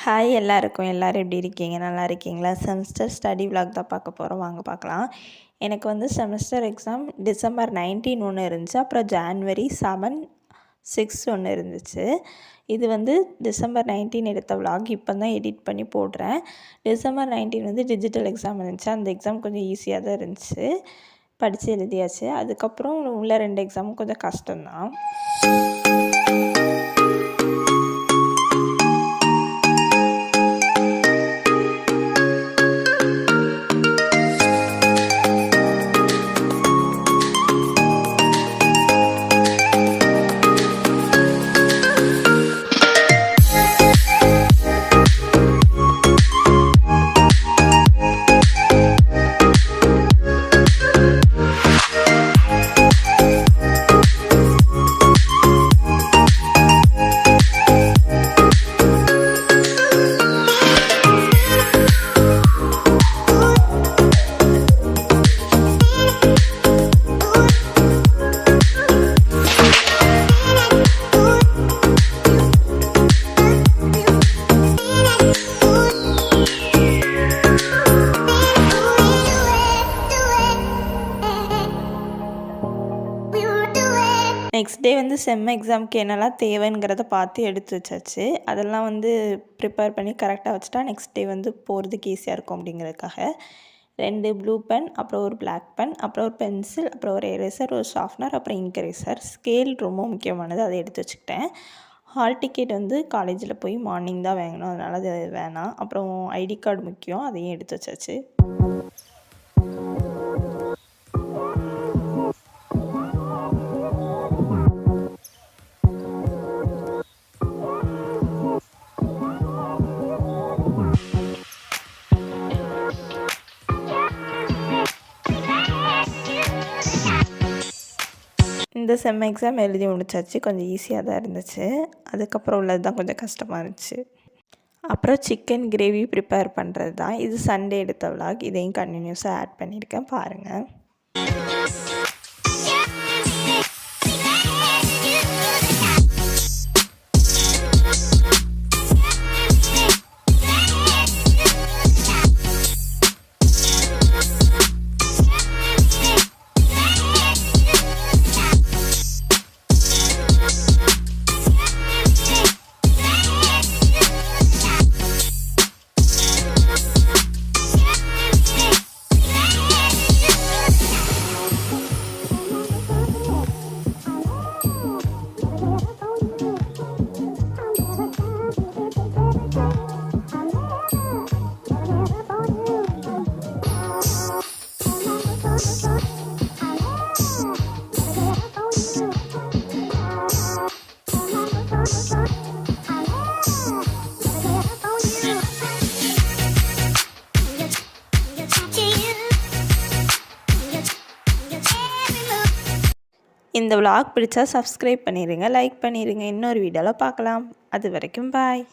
Hi எல்லாருக்கும். எல்லோரும் எப்படி இருக்கீங்க? நல்லா இருக்கீங்களா? செமஸ்டர் ஸ்டடி விலாக் தான் பார்க்க போகிறோம். வாங்க பார்க்கலாம். எனக்கு வந்து செமஸ்டர் எக்ஸாம் டிசம்பர் 19 ஒன்று இருந்துச்சு. அப்புறம் ஜான்வரி 7, 6 ஒன்று இருந்துச்சு. இது வந்து டிசம்பர் 19 எடுத்த விலாக் இப்போ தான் எடிட் பண்ணி போடுறேன். டிசம்பர் 19 வந்து டிஜிட்டல் எக்ஸாம் இருந்துச்சு. அந்த எக்ஸாம் கொஞ்சம் ஈஸியாக தான் இருந்துச்சு. படித்து எழுதியாச்சு. அதுக்கப்புறம் உள்ள 2 எக்ஸாமும் கொஞ்சம் கஷ்டம்தான். நெக்ஸ்ட் டே வந்து செம் எக்ஸாமுக்கு என்னெல்லாம் தேவைங்கிறத பார்த்து எடுத்து வச்சாச்சு. அதெல்லாம் வந்து ப்ரிப்பேர் பண்ணி கரெக்டாக வச்சுட்டா நெக்ஸ்ட் டே வந்து போகிறதுக்கு ஈஸியாக இருக்கும் அப்படிங்கிறதுக்காக 2 ப்ளூ பென், அப்புறம் ஒரு பிளாக் பென், அப்புறம் ஒரு பென்சில், அப்புறம் ஒரு எரேசர், ஒரு ஷார்ப்னர், அப்புறம் இங்க் எரேசர். ஸ்கேல் ரொம்ப முக்கியமானது, அதை எடுத்து வச்சுக்கிட்டேன். ஹால் டிக்கெட் வந்து காலேஜில் போய் மார்னிங் தான் வாங்கணும், அதனால் அது வேணாம். அப்புறம் ஐடி கார்டு முக்கியம், அதையும் எடுத்து வச்சாச்சு. இந்த செம் எக்ஸாம் எழுதி முடிச்சாச்சு. கொஞ்சம் ஈஸியாக தான் இருந்துச்சு. அதுக்கப்புறம் உள்ளது தான் கொஞ்சம் கஷ்டமாக இருந்துச்சு. அப்புறம் சிக்கன் கிரேவி ப்ரிப்பேர் பண்ணுறது தான். இது சண்டே எடுத்த விலாக். இதையும் கண்டினியூஸாக ஆட் பண்ணியிருக்கேன், பாருங்கள். இந்த விலாக் பிடிச்சா சப்ஸ்கிரைப் பண்ணிடுங்க, லைக் பண்ணிடுங்க. இன்னொரு வீடியோவில் பார்க்கலாம். அது வரைக்கும் பாய்.